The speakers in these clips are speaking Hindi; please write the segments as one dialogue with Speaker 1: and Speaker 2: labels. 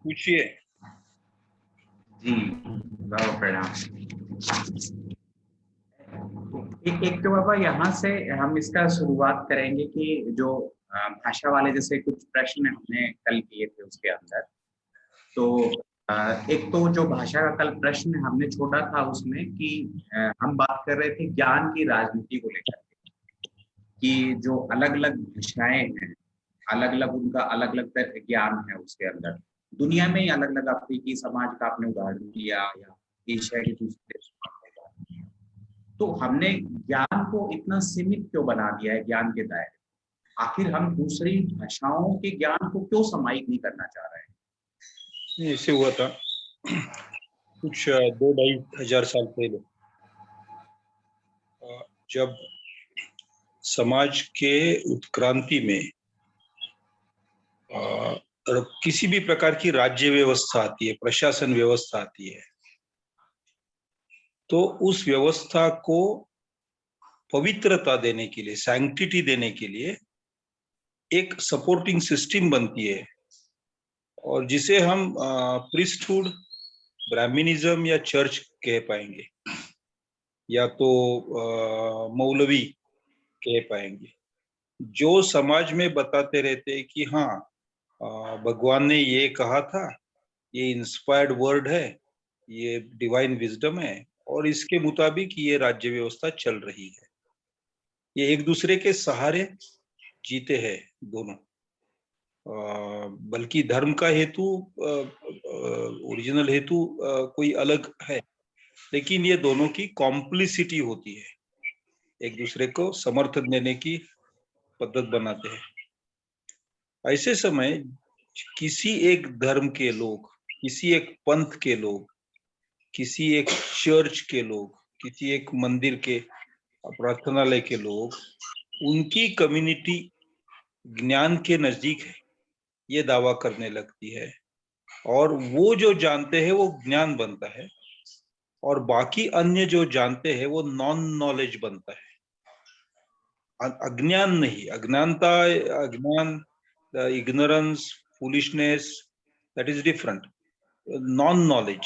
Speaker 1: पूछिए।
Speaker 2: जी, बाबा प्रणाम। एक एक तो बाबा यहाँ से हम इसका शुरुआत करेंगे कि जो भाषा वाले जैसे कुछ प्रश्न हमने कल किए थे उसके अंदर, तो एक तो जो भाषा का कल प्रश्न हमने छोड़ा था उसमें कि हम बात कर रहे थे ज्ञान की राजनीति को लेकर के, कि जो अलग अलग भाषाएं हैं, अलग अलग उनका अलग अलग ज्ञान है उसके अंदर, दुनिया में ही अलग अलग अफ्रीकी समाज का आपने उदाहरण दिया या एशिया के दूसरे देशों का आपने उदाहरण दिया। तो हमने ज्ञान को इतना सीमित क्यों बना दिया है ज्ञान के दायरे? आखिर हम दूसरी भाषाओं के ज्ञान को क्यों समाहित नहीं करना चाह रहे हैं?
Speaker 1: ऐसे हुआ था कुछ 2-2.5 हजार साल पहले, जब समाज के उत्क्रांति में किसी भी प्रकार की राज्य व्यवस्था आती है, प्रशासन व्यवस्था आती है, तो उस व्यवस्था को पवित्रता देने के लिए, सैंक्टिटी देने के लिए एक सपोर्टिंग सिस्टम बनती है, और जिसे हम प्रीस्टहुड, ब्राह्मणिज्म या चर्च कह पाएंगे, या तो मौलवी कह पाएंगे, जो समाज में बताते रहते हैं कि हाँ, भगवान ने ये कहा था, ये इंस्पायर्ड वर्ड है, ये डिवाइन विजडम है, और इसके मुताबिक ये राज्य व्यवस्था चल रही है। ये एक दूसरे के सहारे जीते हैं दोनों, बल्कि धर्म का हेतु, ओरिजिनल हेतु कोई अलग है, लेकिन ये दोनों की कॉम्प्लिसिटी होती है, एक दूसरे को समर्थन देने की पद्धत बनाते हैं। ऐसे समय किसी एक धर्म के लोग, किसी एक पंथ के लोग, किसी एक चर्च के लोग, किसी एक मंदिर के प्रार्थनालय के लोग, उनकी कम्युनिटी ज्ञान के नजदीक है ये दावा करने लगती है, और वो जो जानते हैं वो ज्ञान बनता है, और बाकी अन्य जो जानते हैं वो नॉन नॉलेज बनता है, अज्ञान नहीं, अज्ञानता, अज्ञान, ignorance, foolishness, that is different. Non knowledge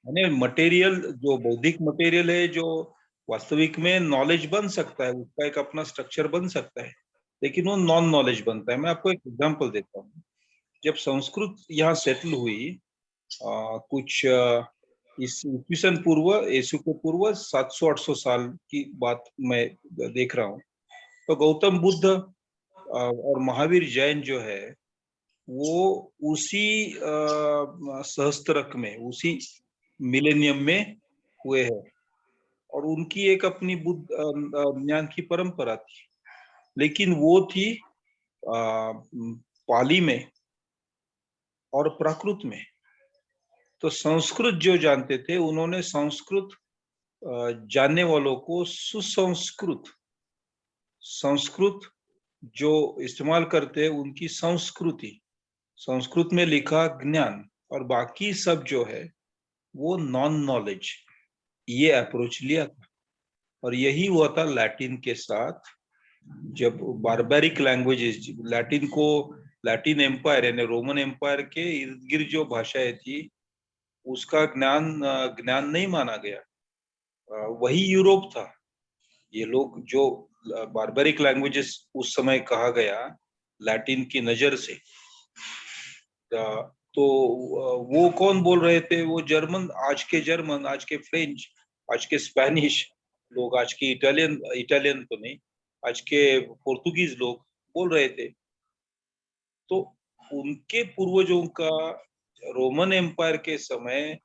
Speaker 1: यानी मटेरियल, जो बौद्धिक मटेरियल है, जो वास्तविक में नॉलेज बन सकता है, उसका एक अपना स्ट्रक्चर बन सकता है, लेकिन वो नॉन नॉलेज बनता है। मैं आपको एक एग्जांपल देता हूँ। जब संस्कृत यहाँ सेटल हुई, कुछ ईस्वीसन पूर्व, यीशु के पूर्व 700-800 साल की बात मैं देख रहा हूँ, तो गौतम बुद्ध और महावीर जैन जो है वो उसी सहस्त्रक में, उसी मिलेनियम में हुए हैं, और उनकी एक अपनी बुद्ध ज्ञान की परंपरा थी, लेकिन वो थी पाली में और प्राकृत में। तो संस्कृत जो जानते थे उन्होंने संस्कृत जानने वालों को सुसंस्कृत, संस्कृत जो इस्तेमाल करते हैं उनकी संस्कृति, संस्कृत में लिखा ज्ञान, और बाकी सब जो है वो नॉन नॉलेज, ये अप्रोच लिया था। और यही हुआ था लैटिन के साथ, जब बारबेरिक लैंग्वेजेस, लैटिन को, लैटिन एम्पायर यानी रोमन एम्पायर के इर्द गिर्द जो भाषाएं थी उसका ज्ञान नहीं माना गया, वही यूरोप था। ये लोग जो बारबेरिक लैंग्वेजेस उस समय कहा गया लैटिन की नजर से, तो वो कौन बोल रहे थे? वो जर्मन, आज के जर्मन, आज के फ्रेंच, आज के स्पेनिश लोग, आज के इटालियन, इटालियन तो नहीं, आज के पोर्तुगीज लोग बोल रहे थे। तो उनके पूर्वजों का, रोमन एम्पायर के समय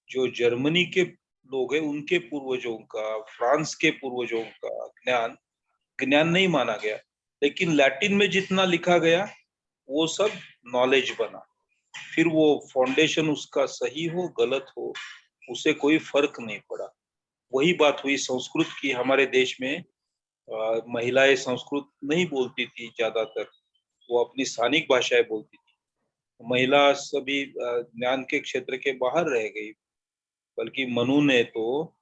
Speaker 1: जो जर्मनी के लोग हैं उनके पूर्वजों का, फ्रांस के पूर्वजों का ज्ञान ज्ञान नहीं माना गया, लेकिन लैटिन में जितना लिखा गया वो सब नॉलेज बना। फिर वो फाउंडेशन उसका सही हो गलत हो उसे कोई फर्क नहीं पड़ा। वही बात हुई संस्कृत की। हमारे देश में महिलाएं संस्कृत नहीं बोलती थी ज्यादातर, वो अपनी स्थानिक भाषाएं बोलती थी। महिला सभी ज्ञान के क्षेत्र के बाहर रह गई, बल्कि मनु ने तो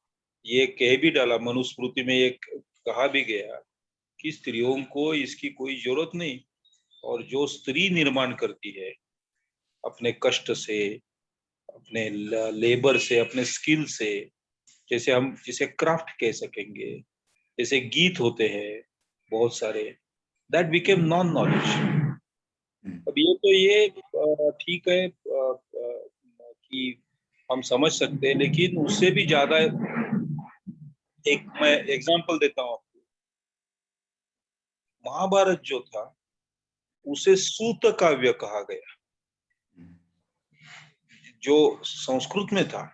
Speaker 1: ये कह भी डाला, मनुस्मृति में ये कहा भी गया कि स्त्रियों को इसकी कोई जरूरत नहीं, और जो स्त्री निर्माण करती है अपने कष्ट से, अपने लेबर से, अपने स्किल से, जैसे हम जिसे क्राफ्ट कह सकेंगे, जैसे गीत होते हैं बहुत सारे, दैट बिकेम नॉन नॉलेज। अब ये तो ये ठीक है कि हम समझ सकते हैं, लेकिन उससे भी ज्यादा एक मैं एग्जांपल देता हूँ आपको। महाभारत जो था उसे सूत काव्य कहा गया, जो संस्कृत में था,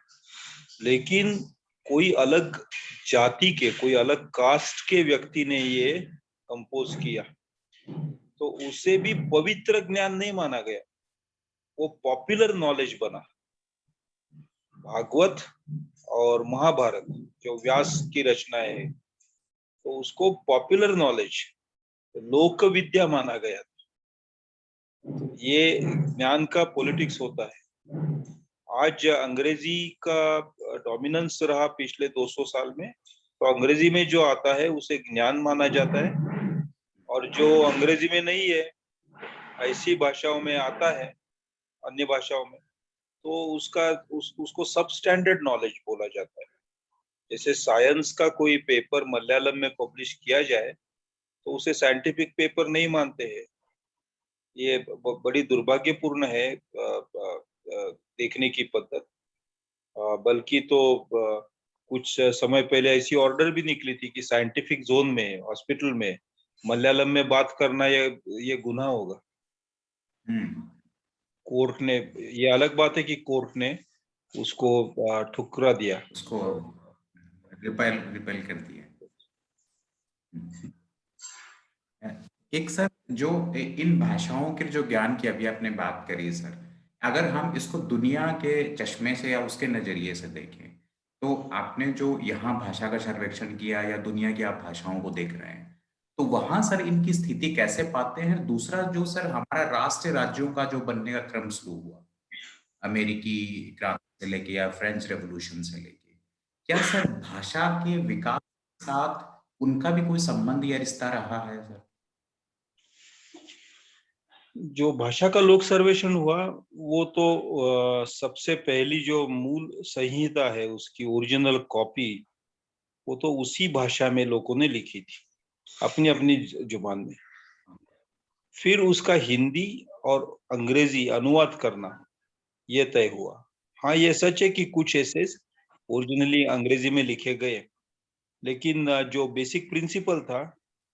Speaker 1: लेकिन कोई अलग जाति के, कोई अलग कास्ट के व्यक्ति ने ये कंपोज किया, तो उसे भी पवित्र ज्ञान नहीं माना गया, वो पॉपुलर नॉलेज बना। भागवत और महाभारत जो व्यास की रचनाएं है, तो उसको पॉपुलर नॉलेज, लोक विद्या माना गया। ये ज्ञान का पॉलिटिक्स होता है। आज अंग्रेजी का डोमिनेंस रहा पिछले 200 साल में, तो अंग्रेजी में जो आता है उसे ज्ञान माना जाता है, और जो अंग्रेजी में नहीं है, ऐसी भाषाओं में आता है, अन्य भाषाओं में, तो उसको सब स्टैंडर्ड नॉलेज बोला जाता है। जैसे साइंस का कोई पेपर मलयालम में पब्लिश किया जाए तो उसे साइंटिफिक पेपर नहीं मानते हैं। ये बड़ी दुर्भाग्यपूर्ण है देखने की पद्धत। बल्कि तो कुछ समय पहले ऐसी ऑर्डर भी निकली थी कि साइंटिफिक जोन में, हॉस्पिटल में मलयालम में बात करना ये गुनाह होगा। कोर्ट ने, ये अलग बात है कि कोर्ट ने उसको ठुकरा दिया,
Speaker 2: उसको रिपेल कर दिया। एक सर, जो इन भाषाओं के जो ज्ञान की अभी आपने बात करी सर, अगर हम इसको दुनिया के चश्मे से या उसके नजरिए से देखें, तो आपने जो यहाँ भाषा का सर्वेक्षण किया या दुनिया की आप भाषाओं को देख रहे हैं, तो वहां सर इनकी स्थिति कैसे पाते हैं? दूसरा जो सर हमारा राष्ट्र राज्यों का जो बनने का क्रम शुरू हुआ, अमेरिकी क्रांति से लेके या फ्रेंच रेवोल्यूशन से लेके, क्या सर भाषा के विकास के साथ उनका भी कोई संबंध या रिश्ता रहा है सर?
Speaker 1: जो भाषा का लोक सर्वेक्षण हुआ, वो तो सबसे पहली जो मूल संहिता है, उसकी ओरिजिनल कॉपी, वो तो उसी भाषा में लोगों ने लिखी थी, अपनी अपनी जुबान में। फिर उसका हिंदी और अंग्रेजी अनुवाद करना ये तय हुआ। हाँ, ये सच है कि कुछ ऐसे ओरिजिनली अंग्रेजी में लिखे गए, लेकिन जो बेसिक प्रिंसिपल था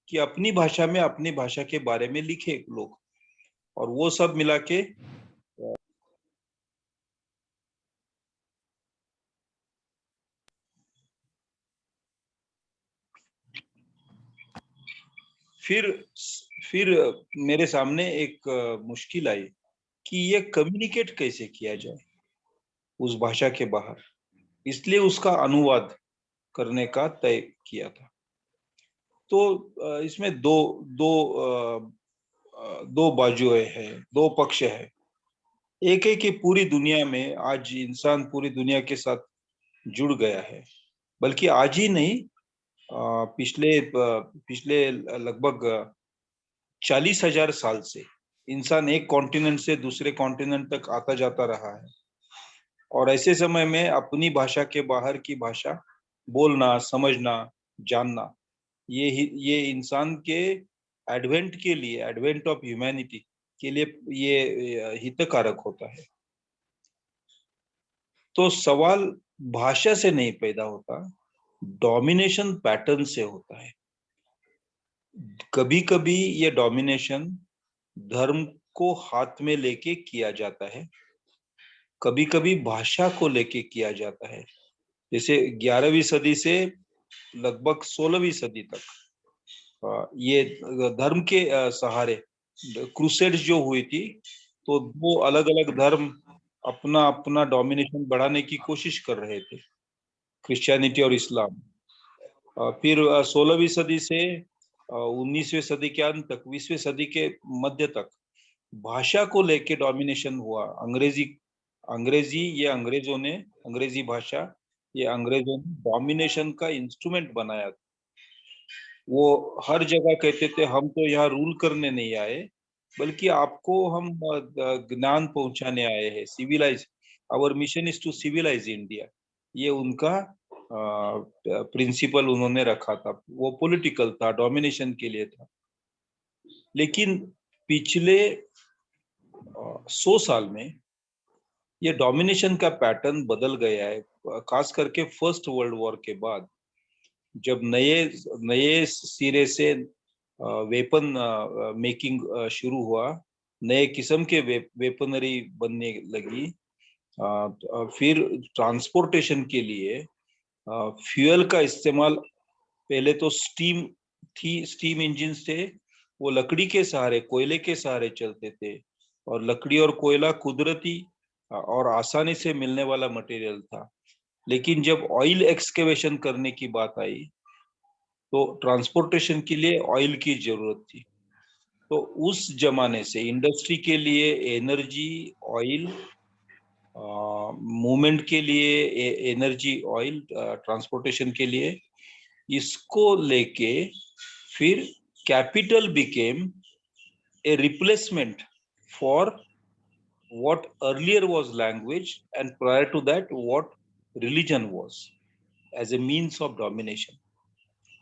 Speaker 1: कि अपनी भाषा में अपनी भाषा के बारे में लिखे लोग, और वो सब मिला के फिर फिर मेरे सामने एक मुश्किल आई कि ये कम्युनिकेट कैसे किया जाए उस भाषा के बाहर, इसलिए उसका अनुवाद करने का तय किया था। तो इसमें दो दो दो बाजुएं हैं, दो पक्ष है। एक है कि पूरी दुनिया में आज इंसान पूरी दुनिया के साथ जुड़ गया है, बल्कि आज ही नहीं, पिछले लगभग 40,000 साल से इंसान एक कॉन्टिनेंट से दूसरे कॉन्टिनेंट तक आता जाता रहा है, और ऐसे समय में अपनी भाषा के बाहर की भाषा बोलना, समझना, जानना, ये इंसान के एडवेंट के लिए, एडवेंट ऑफ ह्यूमैनिटी के लिए ये हितकारक होता है। तो सवाल भाषा से नहीं पैदा होता, डोमिनेशन पैटर्न से होता है। कभी कभी ये डोमिनेशन धर्म को हाथ में लेके किया जाता है, कभी कभी भाषा को लेके किया जाता है। जैसे 11वीं सदी से लगभग 16वीं सदी तक ये धर्म के सहारे क्रूसेड्स जो हुई थी, तो वो अलग अलग धर्म अपना अपना डोमिनेशन बढ़ाने की कोशिश कर रहे थे, क्रिश्चियनिटी और इस्लाम। फिर 16वीं सदी से 19वीं सदी के अंत तक, 20वीं सदी के मध्य तक भाषा को लेके डोमिनेशन हुआ। अंग्रेजी अंग्रेजी ये अंग्रेजों ने अंग्रेजी भाषा ये अंग्रेजों ने डोमिनेशन का इंस्ट्रूमेंट बनाया था। वो हर जगह कहते थे हम तो यहाँ रूल करने नहीं आए, बल्कि आपको हम ज्ञान पहुंचाने आए हैं, civilise. Our mission is to civilise India. ये उनका प्रिंसिपल उन्होंने रखा था। वो पॉलिटिकल था, डोमिनेशन के लिए था। लेकिन पिछले 100 साल में ये डोमिनेशन का पैटर्न बदल गया है, खास करके फर्स्ट वर्ल्ड वॉर के बाद, जब नए नए सिरे से वेपन मेकिंग शुरू हुआ, नए किस्म के वेपनरी बनने लगी। फिर ट्रांसपोर्टेशन के लिए फ्यूल का इस्तेमाल, पहले तो स्टीम इंजन थे। वो लकड़ी के सहारे, कोयले के सहारे चलते थे, और लकड़ी और कोयला कुदरती और आसानी से मिलने वाला मटेरियल था। लेकिन जब ऑयल एक्सकेवेशन करने की बात आई, तो ट्रांसपोर्टेशन के लिए ऑयल की जरूरत थी। तो उस जमाने से इंडस्ट्री के लिए एनर्जी, ऑयल, मूवमेंट के लिए एनर्जी, ऑयल, ट्रांसपोर्टेशन के लिए, इसको लेके फिर capital became a replacement for what earlier was language, and prior to that what religion was, as a means of domination.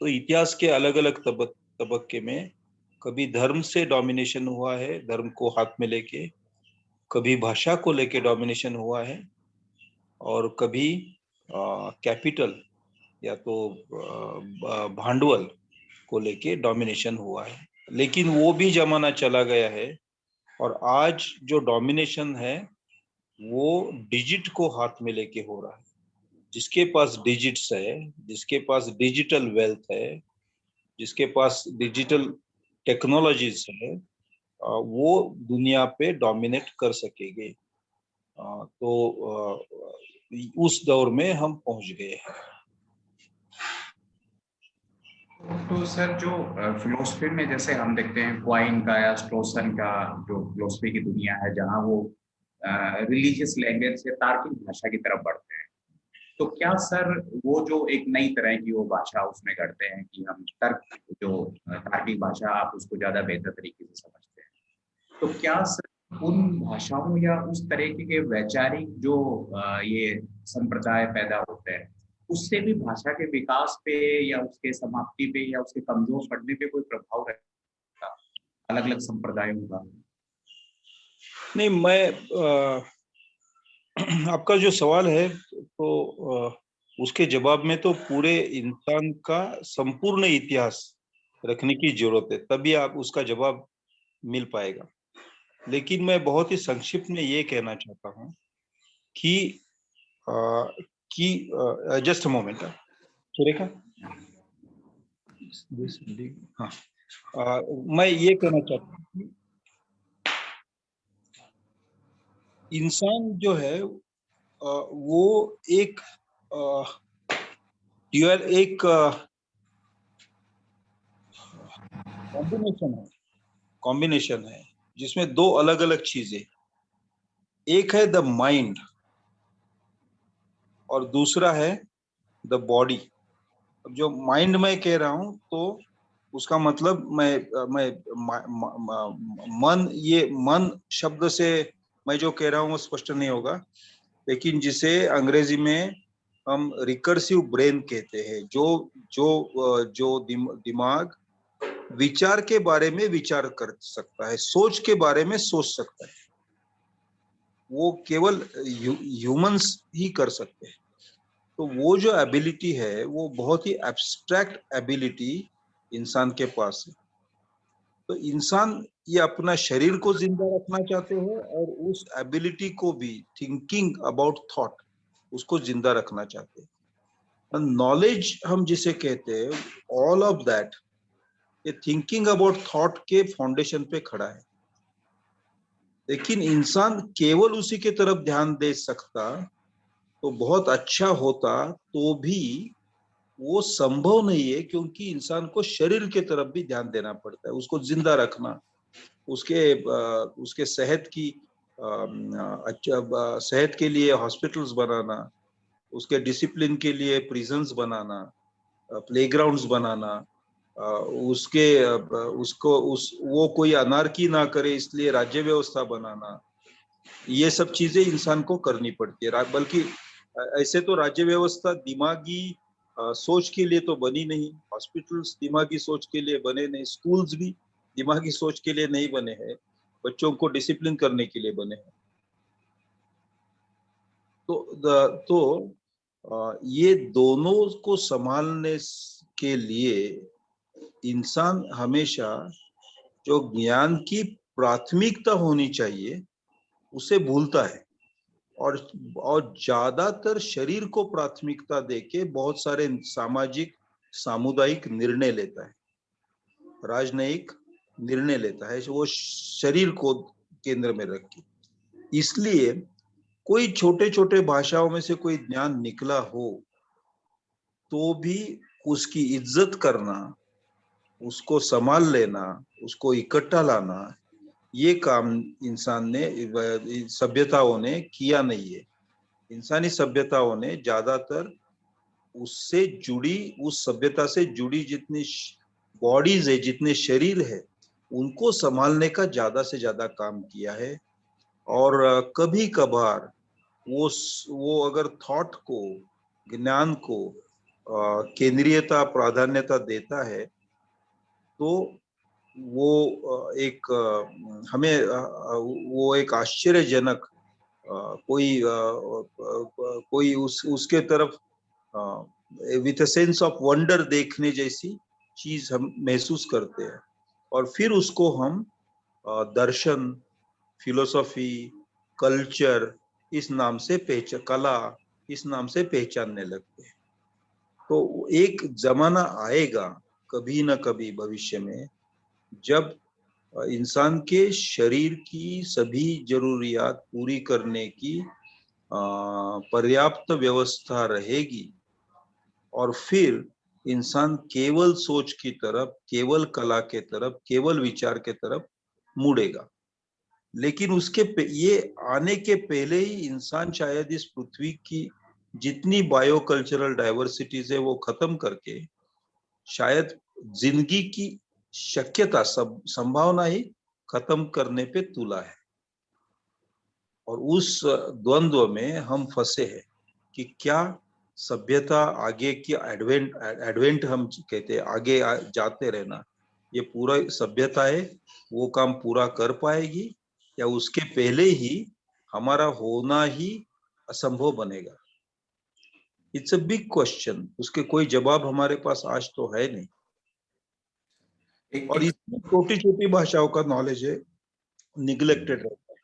Speaker 1: तो इतिहास के अलग अलग तबक्के में कभी धर्म से डोमिनेशन हुआ है, धर्म को हाथ में लेके, कभी भाषा को लेके डोमिनेशन हुआ है, और कभी कैपिटल या तो भांडवल को लेके डोमिनेशन हुआ है। लेकिन वो भी जमाना चला गया है, और आज जो डोमिनेशन है वो डिजिट को हाथ में लेके हो रहा है। जिसके पास डिजिट्स है, जिसके पास डिजिटल वेल्थ है, जिसके पास डिजिटल टेक्नोलॉजीज है, वो दुनिया पे डोमिनेट कर सकेंगे। तो उस दौर में हम पहुंच गए हैं।
Speaker 2: तो सर जो फिलोसफी में जैसे हम देखते हैं क्वाइन का या स्ट्रोसन का जो फिलोसफी की दुनिया है, जहाँ वो रिलीजियस लैंग्वेज से तार्किक भाषा की तरफ बढ़ते हैं, तो क्या सर वो जो एक नई तरह की वो भाषा उसमें करते हैं कि हम तर्क जो तार्किक भाषा आप उसको ज्यादा बेहतर तरीके से समझते हैं, तो क्या सर उन भाषाओं या उस तरीके के वैचारिक जो ये संप्रदाय पैदा होते हैं, उससे भी भाषा के विकास पे या उसके समाप्ति पे या उसके कमजोर पड़ने पे कोई प्रभाव रहेगा अलग अलग संप्रदायों का?
Speaker 1: नहीं, मैं आपका जो सवाल है, तो उसके जवाब में तो पूरे इंसान का संपूर्ण इतिहास रखने की जरूरत है, तभी आप उसका जवाब मिल पाएगा। लेकिन मैं बहुत ही संक्षिप्त में ये कहना चाहता हूँ कि जस्ट अ मोमेंट, सुरेखा। हाँ, मैं ये कहना चाहता हूँ कि इंसान जो है वो एक कॉम्बिनेशन है जिसमें दो अलग अलग चीजें, एक है द माइंड और दूसरा है द बॉडी। अब जो माइंड मैं कह रहा हूं, तो उसका मतलब मैं मन, ये मन शब्द से मैं जो कह रहा हूं वो स्पष्ट नहीं होगा, लेकिन जिसे अंग्रेजी में हम रिकर्सिव ब्रेन कहते हैं, जो दिमाग विचार के बारे में विचार कर सकता है, सोच के बारे में सोच सकता है, वो केवल ह्यूमंस ही कर सकते हैं। तो वो जो एबिलिटी है वो बहुत ही एब्स्ट्रैक्ट एबिलिटी इंसान के पास है। तो इंसान ये अपना शरीर को जिंदा रखना चाहते हैं, और उस एबिलिटी को भी, थिंकिंग अबाउट थॉट, उसको जिंदा रखना चाहते हैं। नॉलेज हम जिसे कहते हैं, ऑल ऑफ दैट ये थिंकिंग अबाउट थॉट के फाउंडेशन पे खड़ा है। लेकिन इंसान केवल उसी की तरफ ध्यान दे सकता तो बहुत अच्छा होता, तो भी वो संभव नहीं है, क्योंकि इंसान को शरीर की तरफ भी ध्यान देना पड़ता है, उसको जिंदा रखना, उसके सेहत की सेहत के लिए हॉस्पिटल्स बनाना, उसके डिसिप्लिन के लिए प्रिजन्स बनाना, प्लेग्राउंड्स बनाना, वो कोई अनार्की ना करे इसलिए राज्य व्यवस्था बनाना, ये सब चीजें इंसान को करनी पड़ती है। बल्कि ऐसे तो राज्य व्यवस्था दिमागी सोच के लिए तो बनी नहीं, हॉस्पिटल्स दिमागी सोच के लिए बने नहीं, स्कूल्स भी दिमागी सोच के लिए नहीं बने हैं, बच्चों को डिसिप्लिन करने के लिए बने हैं। तो ये दोनों को संभालने के लिए इंसान हमेशा जो ज्ञान की प्राथमिकता होनी चाहिए उसे भूलता है, और ज्यादातर शरीर को प्राथमिकता देके बहुत सारे सामाजिक सामुदायिक निर्णय लेता है, राजनयिक निर्णय लेता है, वो शरीर को केंद्र में रख के। इसलिए कोई छोटे छोटे भाषाओं में से कोई ज्ञान निकला हो तो भी उसकी इज्जत करना, उसको संभाल लेना, उसको इकट्ठा लाना, ये काम इंसान ने, सभ्यताओं ने किया नहीं है। इंसानी सभ्यताओं ने ज्यादातर उससे जुड़ी, उस सभ्यता से जुड़ी जितनी बॉडीज है, जितने शरीर है, उनको संभालने का ज्यादा से ज्यादा काम किया है। और कभी कभार वो अगर थॉट को, ज्ञान को केंद्रीयता, प्राधान्यता देता है तो वो वो एक आश्चर्यजनक कोई उसके तरफ with a sense of wonder देखने जैसी चीज हम महसूस करते हैं, और फिर उसको हम दर्शन, फिलोसॉफी, कल्चर इस नाम से कला इस नाम से पहचानने लगते हैं। तो एक जमाना आएगा कभी ना कभी भविष्य में जब इंसान के शरीर की सभी जरूरियात पूरी करने की पर्याप्त व्यवस्था रहेगी, और फिर इंसान केवल सोच की तरफ, केवल कला के तरफ, केवल विचार के तरफ मुड़ेगा। लेकिन ये आने के पहले ही इंसान शायद इस पृथ्वी की जितनी बायोकल्चरल डाइवर्सिटीज है वो खत्म करके शायद जिंदगी की शक्यता, संभावना ही खत्म करने पे तुला है। और उस द्वंद्व में हम फंसे हैं कि क्या सभ्यता आगे की एडवेंट हम कहते हैं, आगे जाते रहना, ये पूरा सभ्यता है वो काम पूरा कर पाएगी, या उसके पहले ही हमारा होना ही असंभव बनेगा। इट्स अ बिग क्वेश्चन, उसके कोई जवाब हमारे पास आज तो है नहीं। और इसमें छोटी छोटी भाषाओं का नॉलेज है, निग्लेक्टेड रहता है।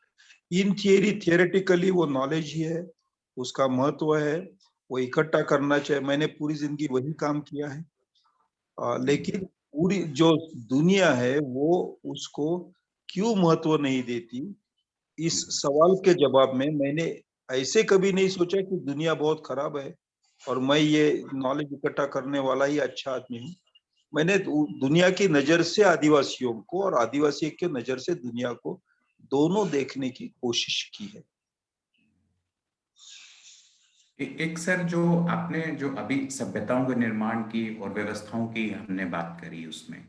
Speaker 1: इन थियोरेटिकली वो नॉलेज ही है, उसका महत्व है, वो इकट्ठा करना चाहिए। मैंने पूरी जिंदगी वही काम किया है, लेकिन पूरी जो दुनिया है वो उसको क्यों महत्व नहीं देती, इस सवाल के जवाब में मैंने ऐसे कभी नहीं सोचा कि दुनिया बहुत खराब है और मैं ये नॉलेज इकट्ठा करने वाला ही अच्छा आदमी हूँ। मैंने दुनिया की नजर से आदिवासियों को और आदिवासी के नजर से दुनिया को दोनों देखने की कोशिश की है।
Speaker 2: एक सर, जो आपने जो अभी सभ्यताओं के निर्माण की और व्यवस्थाओं की हमने बात करी उसमें,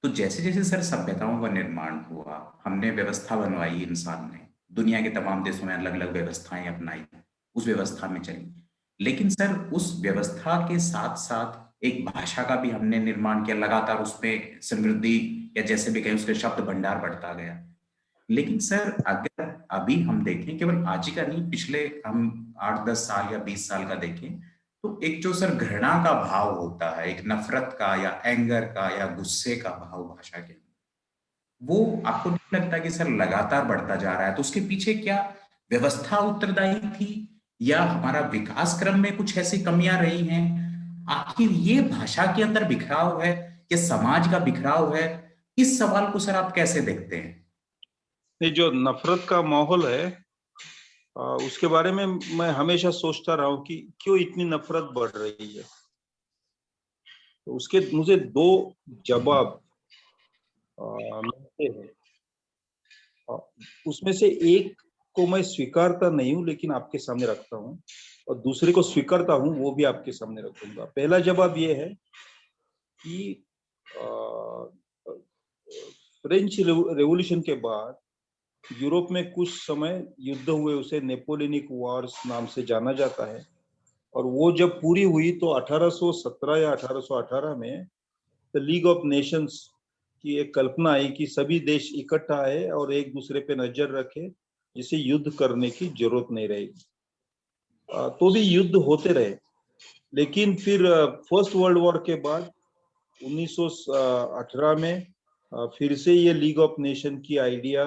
Speaker 2: तो जैसे जैसे सर सभ्यताओं का निर्माण हुआ, हमने व्यवस्था बनवाई, इंसान ने दुनिया के तमाम देशों में अलग अलग व्यवस्थाएं अपनाई, उस व्यवस्था में चली। लेकिन सर उस व्यवस्था के साथ साथ एक भाषा का भी हमने निर्माण किया, लगातार उसमें समृद्धि, या जैसे भी कहें उसके शब्द भंडार बढ़ता गया। लेकिन सर अगर अभी हम देखें, केवल आज ही का नहीं, पिछले हम 8-10 साल या 20 साल का देखें, तो एक जो सर घृणा का भाव होता है, एक नफरत का या एंगर का या गुस्से का भाव भाषा के, वो आपको नहीं लगता कि सर लगातार बढ़ता जा रहा है? तो उसके पीछे क्या व्यवस्था उत्तरदायी थी, या हमारा विकास क्रम में कुछ ऐसी कमियां रही हैं? आखिर ये भाषा के अंदर बिखराव है या समाज का बिखराव है? इस सवाल को सर आप कैसे देखते हैं?
Speaker 1: ये जो नफरत का माहौल है, उसके बारे में मैं हमेशा सोचता रहा हूँ कि क्यों इतनी नफरत बढ़ रही है। तो उसके मुझे दो जवाब मिलते हैं। उसमें से एक को मैं स्वीकारता नहीं हूं लेकिन आपके सामने रखता हूं, और दूसरे को स्वीकारता हूं वो भी आपके सामने रखूंगा। पहला जवाब ये है कि फ्रेंच रेवोल्यूशन के बाद यूरोप में कुछ समय युद्ध हुए, उसे नेपोलियनिक वॉर्स नाम से जाना जाता है। और वो जब पूरी हुई तो 1817 या 1818 में द लीग ऑफ नेशंस की एक कल्पना आई कि सभी देश इकट्ठा आए और एक दूसरे पे नजर रखे, जिसे युद्ध करने की जरूरत नहीं रहेगी। तो भी युद्ध होते रहे, लेकिन फिर फर्स्ट वर्ल्ड वॉर के बाद 1918 में फिर से ये लीग ऑफ नेशन की आइडिया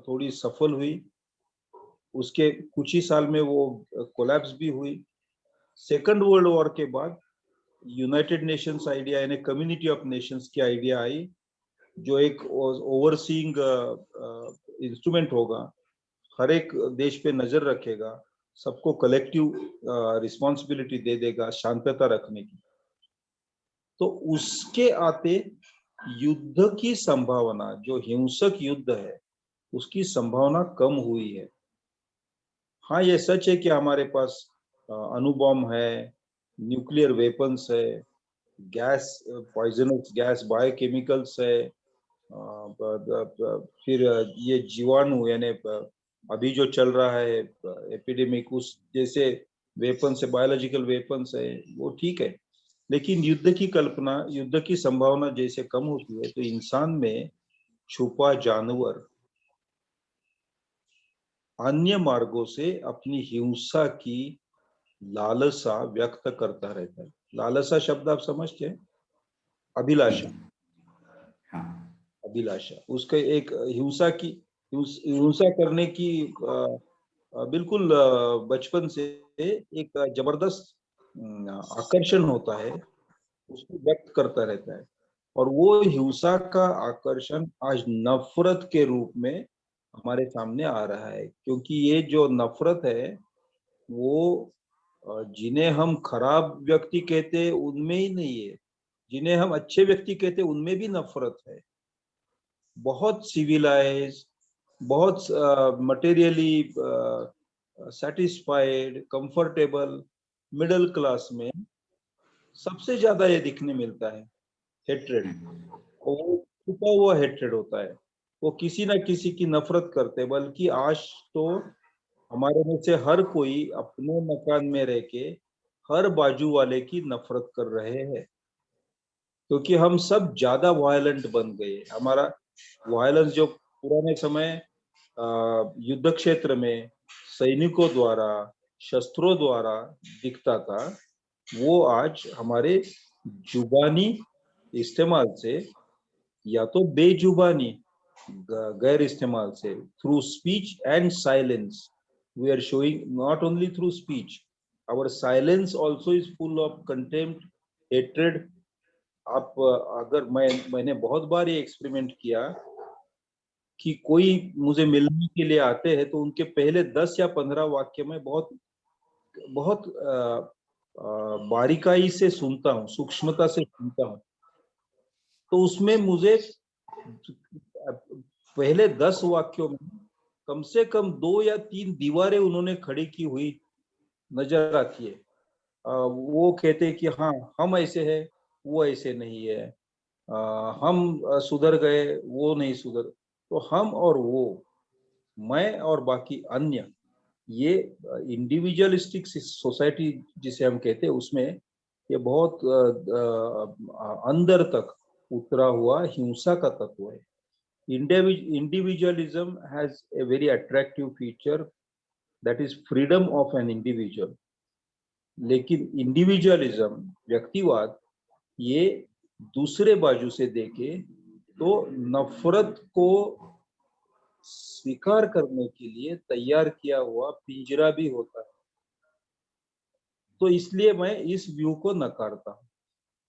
Speaker 1: थोड़ी सफल हुई। उसके कुछ ही साल में वो कोलैप्स भी हुई। सेकंड वर्ल्ड वॉर के बाद यूनाइटेड नेशंस आइडिया यानी कम्युनिटी ऑफ नेशंस की आइडिया आई, जो एक ओवरसीइंग इंस्ट्रूमेंट होगा, हर एक देश पे नजर रखेगा, सबको कलेक्टिव रिस्पॉन्सिबिलिटी दे देगा शांतता रखने की। तो उसके आते युद्ध की संभावना, जो हिंसक युद्ध है, उसकी संभावना कम हुई है। हाँ, ये सच है कि हमारे पास अणुबॉम्ब है, न्यूक्लियर वेपन्स है, गैस, पॉइजनस गैस, बायोकेमिकल्स है, फिर ये जीवाणु यानी अभी जो चल रहा है एपिडेमिक, उस जैसे वेपन्स है, बायोलॉजिकल वेपन्स है, वो ठीक है। लेकिन युद्ध की कल्पना, युद्ध की संभावना जैसे कम होती है, तो इंसान में छुपा जानवर अन्य मार्गों से अपनी हिंसा की लालसा व्यक्त करता रहता है। लालसा शब्द आप समझते हैं? अभिलाषा।
Speaker 2: हाँ।
Speaker 1: अभिलाषा उसका एक हिंसा हिंसा करने की बिल्कुल बचपन से एक जबरदस्त आकर्षण होता है, उसको व्यक्त करता रहता है। और वो हिंसा का आकर्षण आज नफरत के रूप में हमारे सामने आ रहा है, क्योंकि ये जो नफरत है वो जिन्हें हम खराब व्यक्ति कहते हैं उनमें ही नहीं है, जिन्हें हम अच्छे व्यक्ति कहते हैं उनमें भी नफरत है। बहुत सिविलाइज, बहुत materially satisfied, comfortable middle class में सबसे ज्यादा ये दिखने मिलता है, हेट्रेड। वो छुपा हुआ हेट्रेड होता है, वो किसी ना किसी की नफरत करते हैं। बल्कि आज तो हमारे में से हर कोई अपने मकान में रह के हर बाजू वाले की नफरत कर रहे हैं, क्योंकि हम सब ज्यादा वायलेंट बन गए। हमारा वायलेंस जो पुराने समय युद्ध क्षेत्र में सैनिकों द्वारा, शस्त्रों द्वारा दिखता था, वो आज हमारे जुबानी इस्तेमाल से, या तो बेजुबानी गैर इस्तेमाल से, through speech and silence, we are showing not only through speech, our silence also is full of contempt, hatred. आप अगर मैंने बहुत बार ये एक्सपेरिमेंट किया कि कोई मुझे मिलने के लिए आते हैं तो उनके पहले 10 या 15 वाक्य में बहुत बहुत बारीकाई से सुनता हूँ, सूक्ष्मता से सुनता हूँ। तो उसमें मुझे पहले 10 वाक्यों में कम से कम 2 या 3 दीवारें उन्होंने खड़ी की हुई नजर आती है। वो कहते हैं कि हाँ, हम ऐसे हैं, वो ऐसे नहीं है, हम सुधर गए, वो नहीं सुधर। तो हम और वो, मैं और बाकी अन्य, ये इंडिविजुअलिस्टिक सोसाइटी जिसे हम कहते हैं, उसमें ये बहुत अंदर तक उतरा हुआ हिंसा का तत्व है। Individualism has a very attractive feature, that is freedom of an individual. लेकिन इंडिविजुअलिज्म, व्यक्तिवाद, ये दूसरे बाजू से देखे तो नफरत को स्वीकार करने के लिए तैयार किया हुआ पिंजरा भी होता है। तो इसलिए मैं इस व्यू को नकारता हूँ।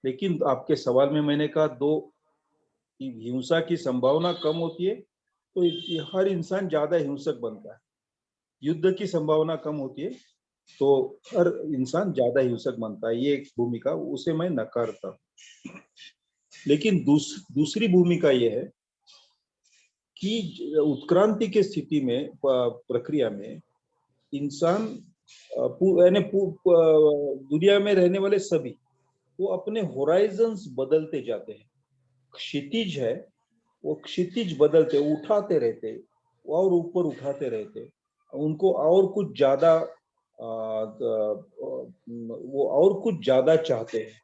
Speaker 1: लेकिन आपके सवाल में मैंने कहा दो, हिंसा की संभावना कम होती है तो हर इंसान ज्यादा हिंसक बनता है। युद्ध की संभावना कम होती है तो हर इंसान ज्यादा हिंसक बनता है। ये एक भूमिका, उसे मैं नकारता हूँ। लेकिन दूसरी भूमिका ये है कि उत्क्रांति के स्थिति में, प्रक्रिया में, इंसान यानी दुनिया में रहने वाले सभी वो अपने होराइजन्स बदलते जाते हैं। क्षितिज है वो क्षितिज बदलते उठाते रहते और ऊपर उठाते रहते, उनको और कुछ ज्यादा वो और कुछ ज्यादा चाहते हैं।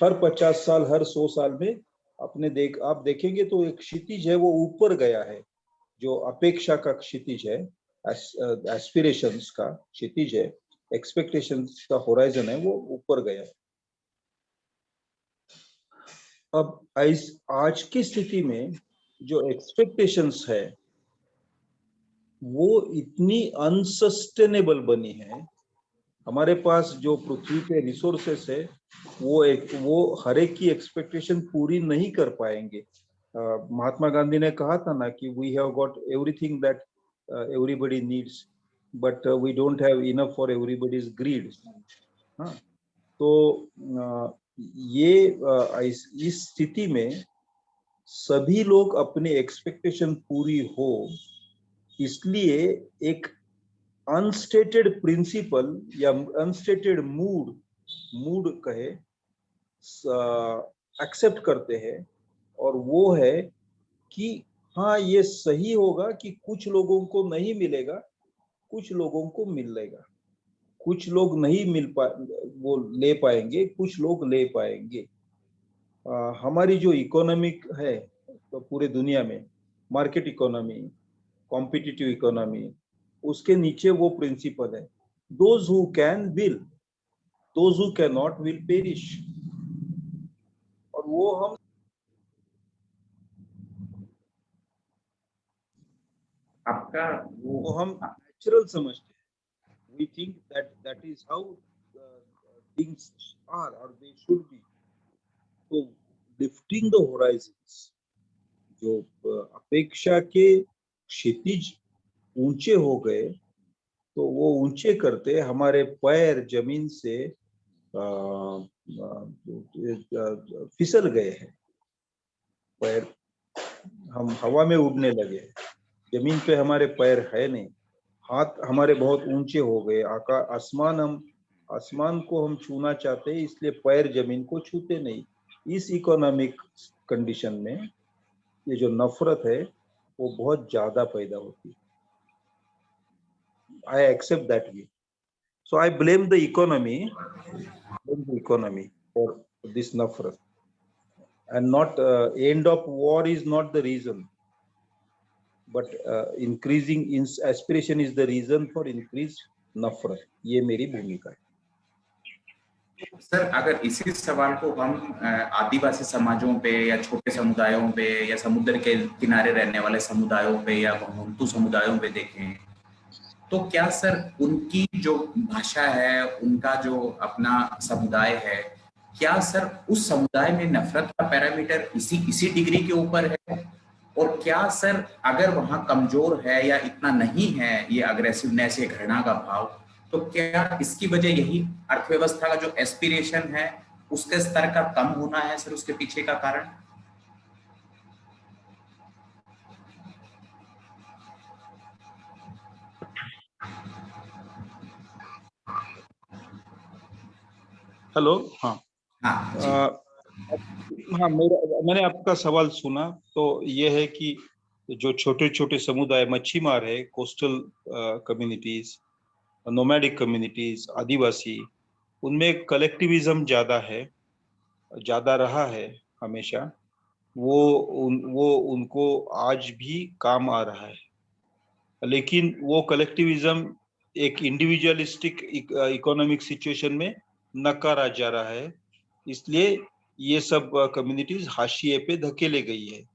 Speaker 1: हर 50 साल हर 100 साल में आप देखेंगे तो एक क्षितिज है वो ऊपर गया है, जो अपेक्षा का क्षितिज है, एस्पिरेशंस का क्षितिज है, एक्सपेक्टेशंस का होराइजन है, वो ऊपर गया है। अब आज की स्थिति में जो एक्सपेक्टेशंस है वो इतनी अनसस्टेनेबल बनी है। हमारे पास जो पृथ्वी पे रिसोर्सेस है वो हर एक की एक्सपेक्टेशन पूरी नहीं कर पाएंगे। महात्मा गांधी ने कहा था ना कि we have got everything that everybody needs, but we don't have enough for everybody's greed. हाँ, तो इस स्थिति में सभी लोग अपनी एक्सपेक्टेशन पूरी हो, इसलिए एक अनस्टेटेड प्रिंसिपल या अनस्टेटेड मूड कहे एक्सेप्ट करते हैं, और वो है कि हाँ ये सही होगा कि कुछ लोगों को नहीं मिलेगा, कुछ लोगों को मिलेगा, कुछ लोग नहीं वो ले पाएंगे, कुछ लोग ले पाएंगे। हमारी जो इकोनॉमिक है तो पूरे दुनिया में मार्केट इकोनॉमी, कॉम्पिटिटिव इकोनॉमी, उसके नीचे वो प्रिंसिपल है, those who can will, those who can not will perish. और
Speaker 2: आपका
Speaker 1: वो हम नेचुरल समझते हैं। We think that is how things are और दे शुड बी। तो लिफ्टिंग द होराइजन्स, जो अपेक्षा के क्षितिज ऊंचे हो गए, तो वो ऊंचे करते हमारे पैर जमीन से फिसल गए हैं। पैर, हम हवा में उड़ने लगे, जमीन पे हमारे पैर है नहीं, हाथ हमारे बहुत ऊंचे हो गए, आसमान को हम छूना चाहते हैं, इसलिए पैर जमीन को छूते नहीं। इस इकोनॉमिक कंडीशन में ये जो नफरत है वो बहुत ज्यादा पैदा होती है। I accept that view. So I blame the economy for this nafrat, and not end of war is not the reason, but increasing in aspiration is the reason for increased nafrat. ये मेरी भूमिका है।
Speaker 2: सर, अगर इसी सवाल को हम आदिवासी समाजों पे या छोटे समुदायों पे या समुद्र के किनारे रहने वाले समुदायों पे या घुमंतू समुदायों पे देखें, तो क्या सर उनकी जो भाषा है, उनका जो अपना समुदाय है, क्या सर उस समुदाय में नफरत का पैरामीटर इसी डिग्री के ऊपर है? और क्या सर अगर वहां कमजोर है या इतना नहीं है ये अग्रेसिवनेस, ये घृणा का भाव, तो क्या इसकी वजह यही अर्थव्यवस्था का जो एस्पिरेशन है उसके स्तर का कम होना है सर, उसके पीछे का कारण?
Speaker 1: हेलो। हाँ,
Speaker 2: हाँ जी।
Speaker 1: हाँ, मैंने आपका सवाल सुना। तो ये है कि जो छोटे छोटे समुदाय मच्छीमार है, कोस्टल कम्युनिटीज, नोमैडिक कम्युनिटीज, आदिवासी, उनमें कलेक्टिविज्म ज्यादा है, ज्यादा रहा है हमेशा। वो उनको आज भी काम आ रहा है, लेकिन वो कलेक्टिविज्म एक इंडिविजुअलिस्टिक इकोनॉमिक सिचुएशन में नकारा जा रहा है, इसलिए ये सब कम्युनिटीज हाशिए पे धकेले गई है।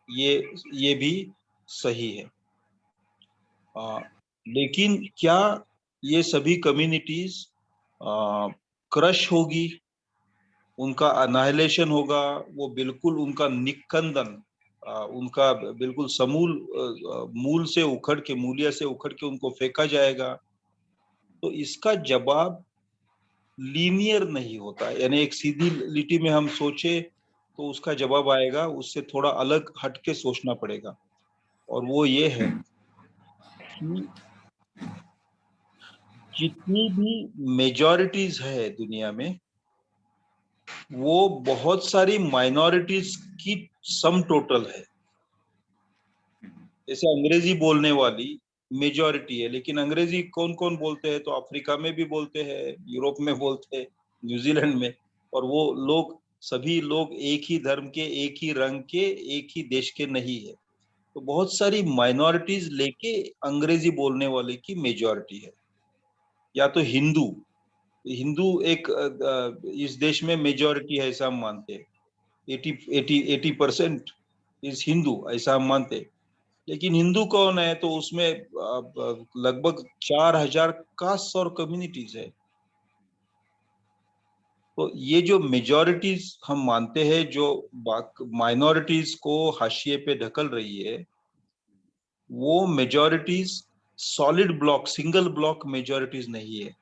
Speaker 1: ये भी सही है। लेकिन क्या ये सभी कम्युनिटीज क्रश होगी, उनका अनाहिलेशन होगा? वो बिल्कुल उनका निकंदन, उनका बिल्कुल समूल मूल से उखड़ के, मूलिया से उखड़ के उनको फेंका जाएगा? तो इसका जवाब लीनियर नहीं होता, यानी एक सीधी लिटी में हम सोचे तो उसका जवाब आएगा, उससे थोड़ा अलग हटके सोचना पड़ेगा। और वो ये है कि जितनी भी मेजॉरिटीज है दुनिया में, वो बहुत सारी माइनॉरिटीज की सम टोटल है। जैसे अंग्रेजी बोलने वाली मेजॉरिटी है, लेकिन अंग्रेजी कौन कौन बोलते हैं? तो अफ्रीका में भी बोलते हैं, यूरोप में बोलते हैं, न्यूजीलैंड में। और वो लोग, सभी लोग एक ही धर्म के, एक ही रंग के, एक ही देश के नहीं है। तो बहुत सारी माइनॉरिटीज लेके अंग्रेजी बोलने वाले की मेजॉरिटी है। या तो हिंदू, हिंदू एक इस देश में मेजॉरिटी है ऐसा हम मानते हैं। 80% इज हिंदू ऐसा हम मानते हैं। लेकिन हिंदू कौन है? तो उसमें लगभग 4,000 कास्ट और कम्युनिटीज है। तो ये जो मेजॉरिटीज हम मानते हैं, जो माइनॉरिटीज को हाशिए पे ढकल रही है, वो majorities solid block, single block majorities नहीं है।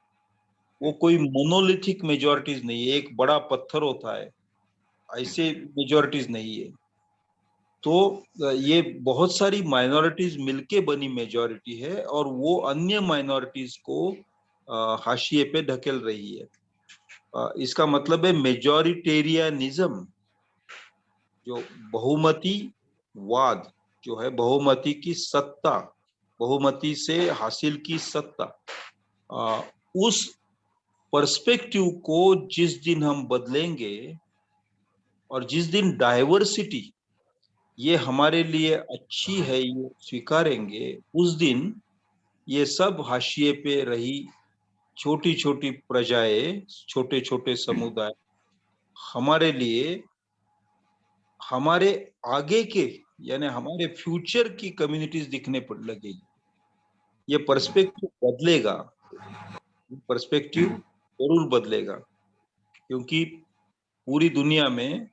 Speaker 1: वो कोई मोनोलिथिक मेजॉरिटीज नहीं है, एक बड़ा पत्थर होता है, ऐसे मेजॉरिटीज नहीं है। तो ये बहुत सारी माइनॉरिटीज मिलके बनी मेजॉरिटी है, और वो अन्य माइनॉरिटीज को हाशिए पे ढकेल रही है। इसका मतलब है मेजॉरिटेरियनिज्म, जो बहुमती वाद जो है, बहुमती की सत्ता, बहुमती से हासिल की सत्ता, उस पर्सपेक्टिव को जिस दिन हम बदलेंगे, और जिस दिन डाइवर्सिटी ये हमारे लिए अच्छी है ये स्वीकारेंगे, उस दिन ये सब हाशिए पे रही छोटी छोटी प्रजाएं, छोटे छोटे समुदाय हमारे लिए, हमारे आगे के, यानी हमारे फ्यूचर की कम्युनिटीज दिखने पड़ लगेगी। ये पर्सपेक्टिव बदलेगा, पर्सपेक्टिव जरूर बदलेगा। क्योंकि पूरी दुनिया में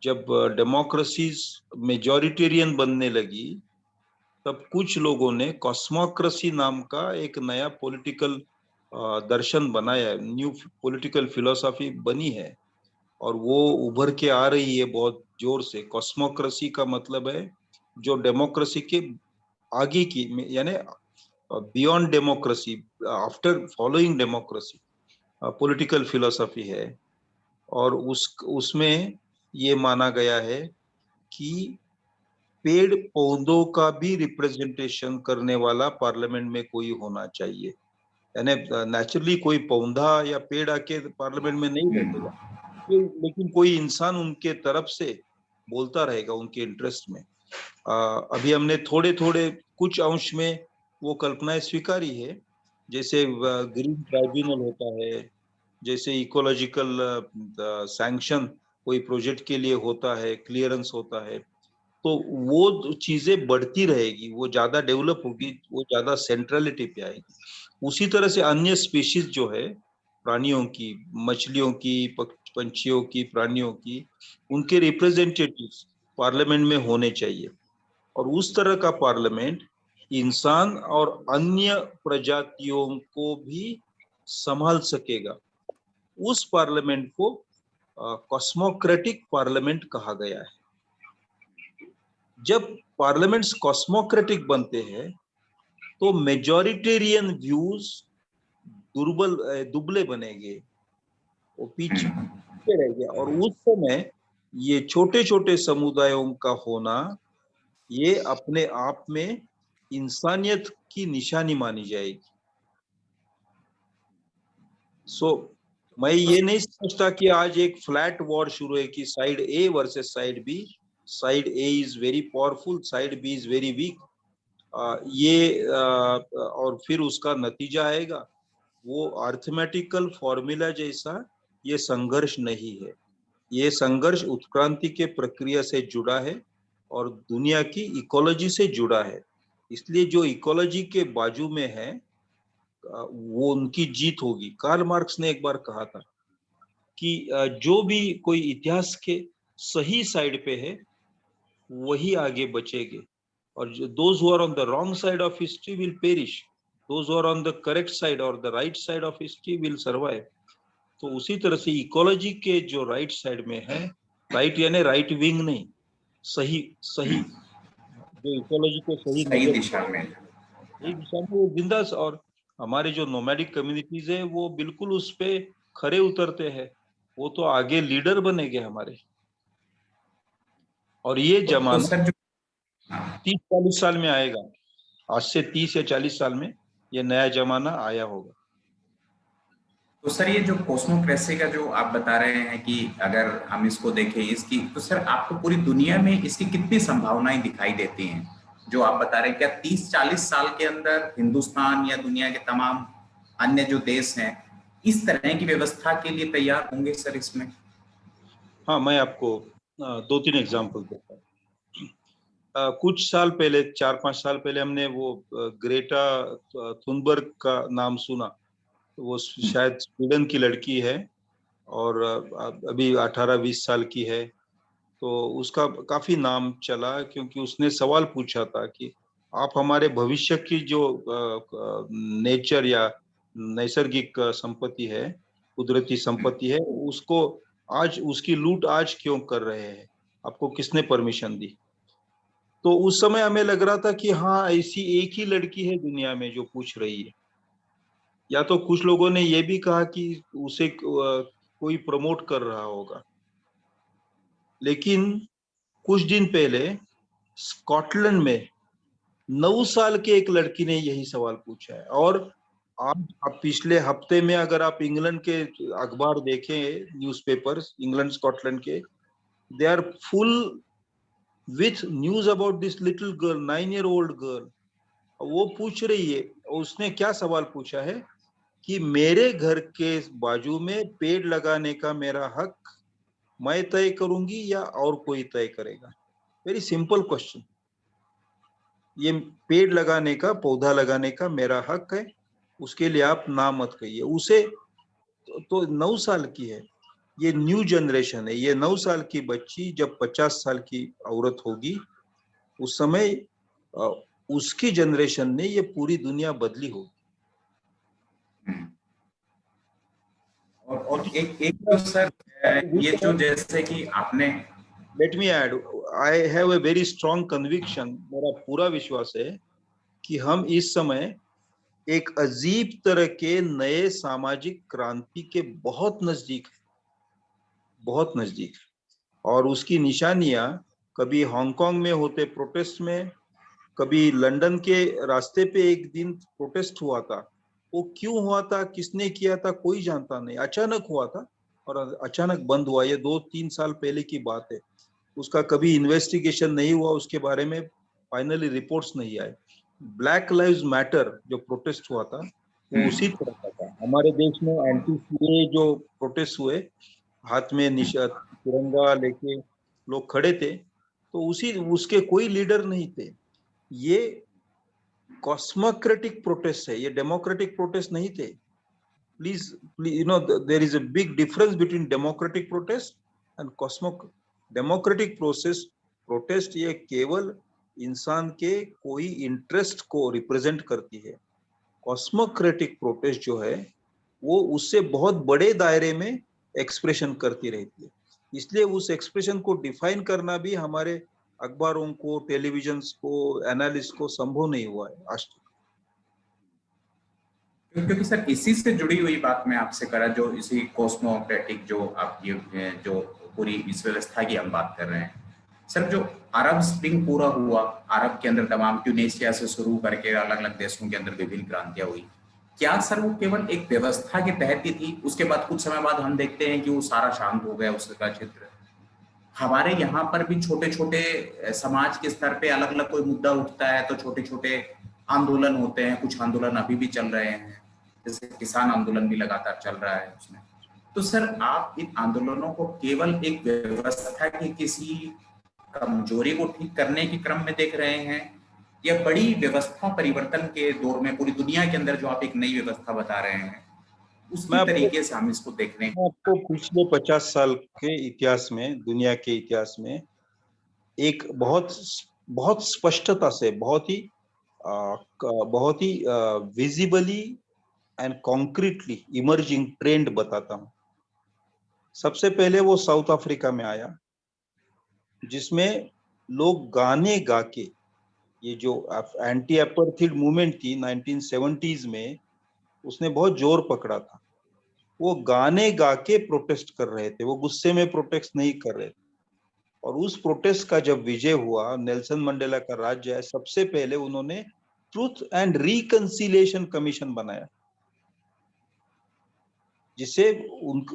Speaker 1: जब डेमोक्रेसीज मेजॉरिटेरियन बनने लगी, तब कुछ लोगों ने कॉस्मोक्रेसी नाम का एक नया पॉलिटिकल दर्शन बनाया, न्यू पॉलिटिकल फिलोसॉफी बनी है, और वो उभर के आ रही है बहुत जोर से। कॉस्मोक्रेसी का मतलब है जो डेमोक्रेसी के आगे की, यानी beyond democracy, after following democracy, political philosophy है। और उसमें ये माना गया है कि पेड़ पौधों का भी रिप्रेजेंटेशन करने वाला पार्लियामेंट में कोई होना चाहिए। यानी नेचुरली कोई पौधा या पेड़ आके पार्लियामेंट में नहीं बैठेगा, लेकिन कोई इंसान उनके तरफ से बोलता रहेगा, उनके इंटरेस्ट में। अभी हमने थोड़े थोड़े कुछ अंश में वो कल्पनाएं स्वीकारी है। जैसे ग्रीन ट्राइब्यूनल होता है, जैसे इकोलॉजिकल सैंक्शन कोई प्रोजेक्ट के लिए होता है, क्लियरेंस होता है। तो वो चीजें बढ़ती रहेगी, वो ज्यादा डेवलप होगी, वो ज्यादा सेंट्रलिटी पे आएगी। उसी तरह से अन्य स्पीशीज जो है, प्राणियों की, मछलियों की, पंछियों की, प्राणियों की, उनके रिप्रेजेंटेटिव्स पार्लियामेंट में होने चाहिए। और उस तरह का पार्लियामेंट इंसान और अन्य प्रजातियों को भी संभाल सकेगा। उस पार्लियामेंट को कॉस्मोक्रेटिक पार्लियामेंट कहा गया है। जब पार्लियामेंट्स कॉस्मोक्रेटिक बनते हैं, तो मेजॉरिटेरियन व्यूज दुबले बनेंगे, वो पीछे रह गया। और उस समय ये छोटे छोटे समुदायों का होना, ये अपने आप में इंसानियत की निशानी मानी जाएगी। सो मैं ये नहीं समझता कि आज एक फ्लैट वॉर शुरू है कि side A versus side B, side A is very powerful, side B is very weak. और फिर उसका नतीजा आएगा। वो अर्थमेटिकल फॉर्मूला जैसा ये संघर्ष नहीं है। ये संघर्ष उत्क्रांति के प्रक्रिया से जुड़ा है और दुनिया की इकोलॉजी से जुड़ा है। इसलिए जो इकोलॉजी के बाजू में है, वो उनकी जीत होगी। कार्ल मार्क्स ने एक बार कहा था कि जो भी कोई इतिहास के सही साइड पे है, वही आगे बचेंगे, और those who are on the wrong side of history will perish, those who are on the correct side or the right side of history will survive। तो उसी तरह से इकोलॉजी के जो राइट साइड में है, राइट यानी राइट विंग नहीं, सही सही, जो इकोलॉजी को सही
Speaker 2: सही
Speaker 1: नजर,
Speaker 2: दिशा में।
Speaker 1: सही दिशा में वो जिंदा। और हमारे जो नोमैडिक कम्युनिटीज है, वो बिल्कुल उस पे खरे उतरते हैं। वो तो आगे लीडर बनेंगे हमारे। और ये
Speaker 2: तो
Speaker 1: जमाना
Speaker 2: सर जो हाँ,
Speaker 1: 30-40 साल में आएगा। आज से 30 या 40 साल में ये नया जमाना आया होगा।
Speaker 2: तो सर ये जो कॉस्मोक्रेसी का जो आप बता रहे हैं कि अगर हम इसको देखें इसकी, तो सर आपको पूरी दुनिया में इसकी कितनी संभावनाएं दिखाई देती हैं जो आप बता रहे हैं? क्या 30-40 साल के अंदर हिंदुस्तान या दुनिया के तमाम अन्य जो देश हैं इस तरह की व्यवस्था के लिए तैयार होंगे सर इसमें?
Speaker 1: हाँ, मैं आपको 2-3 एग्जाम्पल देता हूँ। कुछ साल पहले, 4-5 साल पहले हमने वो ग्रेटा थुनबर्ग का नाम सुना। वो शायद स्वीडन की लड़की है और अभी 18-20 साल की है। तो उसका काफी नाम चला क्योंकि उसने सवाल पूछा था कि आप हमारे भविष्य की जो नेचर या नैसर्गिक संपत्ति है, कुदरती संपत्ति है, उसको आज उसकी लूट आज क्यों कर रहे हैं? आपको किसने परमिशन दी? तो उस समय हमें लग रहा था कि हाँ, ऐसी एक ही लड़की है दुनिया में जो पूछ रही है। या तो कुछ लोगों ने ये भी कहा कि उसे कोई प्रमोट कर रहा होगा। लेकिन कुछ दिन पहले स्कॉटलैंड में 9 साल के एक लड़की ने यही सवाल पूछा है। और आप पिछले हफ्ते में अगर आप इंग्लैंड के अखबार देखें, न्यूज़पेपर्स इंग्लैंड स्कॉटलैंड के, they are full with news about this little girl, 9 year old girl. वो पूछ रही है, उसने क्या सवाल पूछा है कि मेरे घर के बाजू में पेड़ लगाने का मेरा हक मैं तय करूंगी या और कोई तय करेगा? Very simple question. ये पेड़ लगाने का, पौधा लगाने का मेरा हक है, उसके लिए आप ना मत कहिए। उसे तो 9 साल की है। ये न्यू जनरेशन है। ये 9 साल की बच्ची जब 50 साल की औरत होगी, उस समय उसकी जनरेशन ने ये पूरी दुनिया बदली होगी।
Speaker 2: और एक एक तो सर ये जो जैसे कि आपने
Speaker 1: let me add, I have a very strong conviction, मेरा पूरा विश्वास है कि हम इस समय एक अजीब तरह के नए सामाजिक क्रांति के बहुत नजदीक है, बहुत नजदीक। और उसकी निशानियां कभी हांगकांग में होते प्रोटेस्ट में, कभी लंदन के रास्ते पे एक दिन प्रोटेस्ट हुआ था। वो क्यों हुआ था, किसने किया था, कोई जानता नहीं। अचानक हुआ था और अचानक बंद हुआ। ये 2-3 साल पहले की बात है। उसका कभी इन्वेस्टिगेशन नहीं हुआ, उसके बारे में फाइनली रिपोर्ट्स नहीं आए। ब्लैक लाइव्स मैटर जो प्रोटेस्ट हुआ था, वो उसी तरह का था। हमारे देश में एंटी सीए जो प्रोटेस्ट हुए, हाथ में निशा तिरंगा लेके लोग खड़े थे, तो उसी उसके कोई लीडर नहीं थे। ये कॉस्मोक्रेटिक प्रोटेस्ट है, ये डेमोक्रेटिक प्रोटेस्ट नहीं थे। Please, you know, there is a big difference between democratic protest and cosmo democratic process protest ये केवल इंसान के कोई इंटरेस्ट को रिप्रेजेंट करती है। कॉस्मोक्रेटिक प्रोटेस्ट जो है, वो उससे बहुत बड़े दायरे में एक्सप्रेशन करती रहती है। इसलिए उस एक्सप्रेशन को डिफाइन करना भी हमारे अखबारों को, टेलीविजन को, एनालिस्ट को संभव नहीं हुआ है आज तक।
Speaker 2: क्योंकि सर इसी से जुड़ी हुई बात मैं आपसे करा, जो इसी कॉस्मोक्रेटिक जो आप ये जो पूरी इस व्यवस्था की हम बात कर रहे हैं सर, जो अरब स्प्रिंग पूरा हुआ, अरब के अंदर तमाम ट्यूनीशिया से शुरू करके अलग अलग देशों के अंदर विभिन्न क्रांतियां हुई, क्या सर वो केवल एक व्यवस्था के तहत ही थी? उसके बाद कुछ समय बाद हम देखते हैं कि वो सारा शांत हो गया उसका चित्र। हमारे यहाँ पर भी छोटे छोटे समाज के स्तर पे अलग अलग कोई मुद्दा उठता है तो छोटे छोटे आंदोलन होते हैं। कुछ आंदोलन अभी भी चल रहे हैं, जैसे किसान आंदोलन भी लगातार चल रहा है उसमें। तो सर आप इन आंदोलनों को केवल एक व्यवस्था की किसी कमजोरी को ठीक करने के क्रम में देख रहे हैं, या बड़ी व्यवस्था परिवर्तन के दौर में पूरी दुनिया के अंदर जो आप एक नई व्यवस्था बता रहे हैं उसकी
Speaker 1: मैं आपको
Speaker 2: तरीके से हम इसको देखने?
Speaker 1: मैं आपको पिछले 50 साल के इतिहास में, दुनिया के इतिहास में एक बहुत बहुत स्पष्टता से, बहुत ही visibly and concretely emerging trend बताता हूँ। सबसे पहले वो साउथ अफ्रीका में आया, जिसमें लोग गाने गा के, ये जो एंटी अपर्थिड मूवमेंट थी 1970s में, उसने बहुत जोर पकड़ा था। वो गाने गा के प्रोटेस्ट कर रहे थे, वो गुस्से में प्रोटेस्ट नहीं कर रहे थे। और उस प्रोटेस्ट का जब विजय हुआ, नेल्सन मंडेला का राज्य है, सबसे पहले उन्होंने ट्रूथ एंड रिकंसिलिएशन कमीशन बनाया, जिसे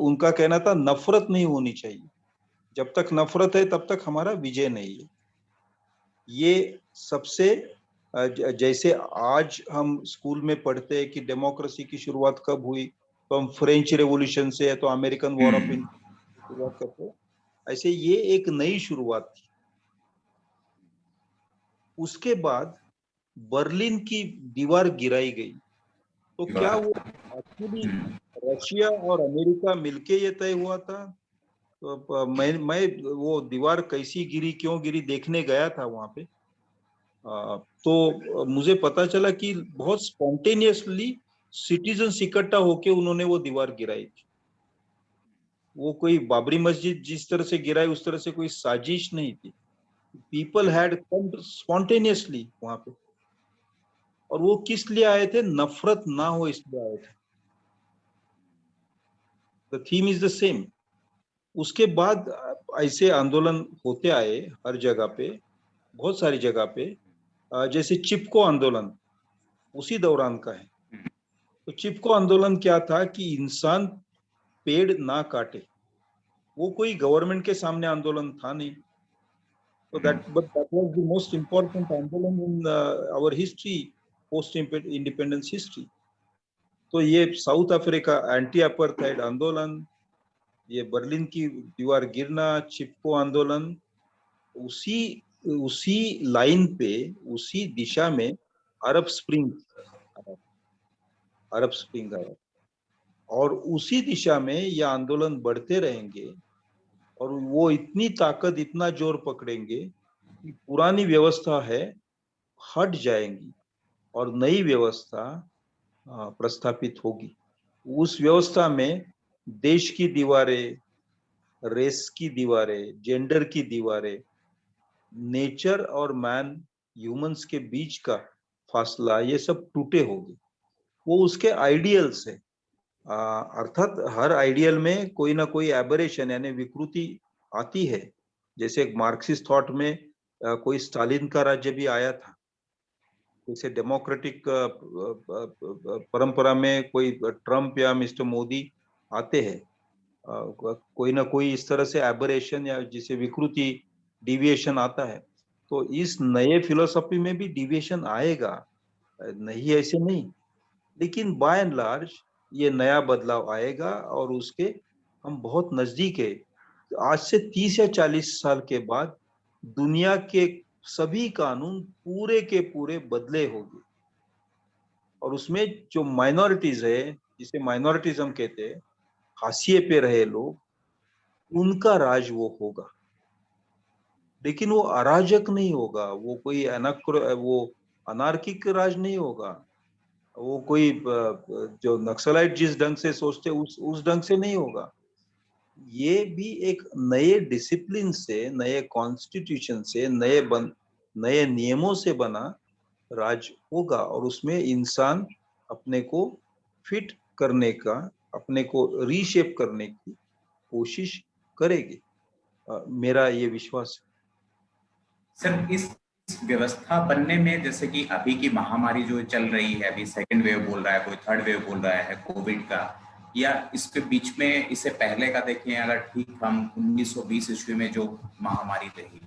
Speaker 1: उनका कहना था नफरत नहीं होनी चाहिए, जब तक नफरत है तब तक हमारा विजय नहीं है। ये सबसे जैसे आज हम स्कूल में पढ़ते हैं कि डेमोक्रेसी की शुरुआत कब हुई, तो हम फ्रेंच रेवोल्यूशन से, तो अमेरिकन वॉर ऑफ इंडिपेंडेंस की शुरुआत करते हैं, ऐसे ये एक नई शुरुआत थी। उसके बाद बर्लिन की दीवार गिराई गई, तो क्या वो एक्चुअली रशिया और अमेरिका मिलके ये तय हुआ था? तो मैं वो दीवार कैसी गिरी, क्यों गिरी देखने गया था वहां पे। तो मुझे पता चला कि बहुत स्पॉन्टेनियसली सिटीजन्स इकट्ठा होके उन्होंने वो दीवार गिराई थी। वो कोई बाबरी मस्जिद जिस तरह से गिराई उस तरह से कोई साजिश नहीं थी। पीपल हैड कम स्पॉन्टेनियसली वहां पे। और वो किस लिए आए थे? नफरत ना हो इसलिए आए थे। The theme is the same. उसके बाद ऐसे आंदोलन होते आए हर जगह पे, बहुत सारी जगह पे। जैसे चिपको आंदोलन उसी दौरान का है। तो चिपको आंदोलन क्या था कि इंसान पेड़ ना काटे। वो कोई गवर्नमेंट के सामने आंदोलन था नहीं। तो that was the most important आंदोलन in our history, post independence history. तो ये साउथ अफ्रीका एंटी अपार्थाइड आंदोलन, ये बर्लिन की दीवार गिरना, चिपको आंदोलन, उसी उसी लाइन पे, उसी दिशा में अरब स्प्रिंग अरब स्प्रिंग आया। और उसी दिशा में ये आंदोलन बढ़ते रहेंगे और वो इतनी ताकत, इतना जोर पकड़ेंगे कि पुरानी व्यवस्था है हट जाएंगी और नई व्यवस्था प्रस्थापित होगी। उस व्यवस्था में देश की दीवारें, रेस की दीवारें, जेंडर की दीवारें, नेचर और मैन, ह्यूमंस के बीच का फासला, ये सब टूटे होंगे। वो उसके आइडियल्स है। अर्थात हर आइडियल में कोई ना कोई एबरेशन यानी विकृति आती है। जैसे एक मार्क्सिस्ट थॉट में कोई स्टालिन का राज्य भी आया था। जैसे डेमोक्रेटिक परंपरा में कोई ट्रम्प या मिस्टर मोदी आते हैं, कोई ना कोई इस तरह से एबरेशन या जिसे विकृति, डिविएशन आता है। तो इस नए फिलोसफी में भी डिविएशन आएगा, नहीं ऐसे नहीं, लेकिन बाय एंड लार्ज ये नया बदलाव आएगा और उसके हम बहुत नजदीक है। आज से 30 या 40 साल के बाद दुनिया के सभी कानून पूरे के पूरे बदले होंगे और उसमें जो माइनॉरिटीज है, जिसे माइनॉरिटीज हम कहते हैं, हाशिए पे रहे लोग, उनका राज वो होगा। लेकिन वो अराजक नहीं होगा, वो कोई वो अनार्किक राज नहीं होगा, वो कोई जो नक्सलाइट जिस ढंग से सोचते उस ढंग से नहीं होगा। ये भी एक नए डिसिप्लिन से, नए कॉन्स्टिट्यूशन से, नए नियमों से बना राज होगा और उसमें इंसान अपने को फिट करने का, अपने को रीशेप करने की कोशिश करेगी। मेरा ये विश्वास है।
Speaker 2: सर, इस व्यवस्था बनने में, जैसे कि अभी की महामारी जो चल रही है, अभी सेकेंड वेव बोल रहा है, कोई थर्ड वेव बोल रहा है कोविड का, या इसके बीच में इससे पहले का देखें अगर ठीक हम 1920 ईस्वी में जो महामारी रही,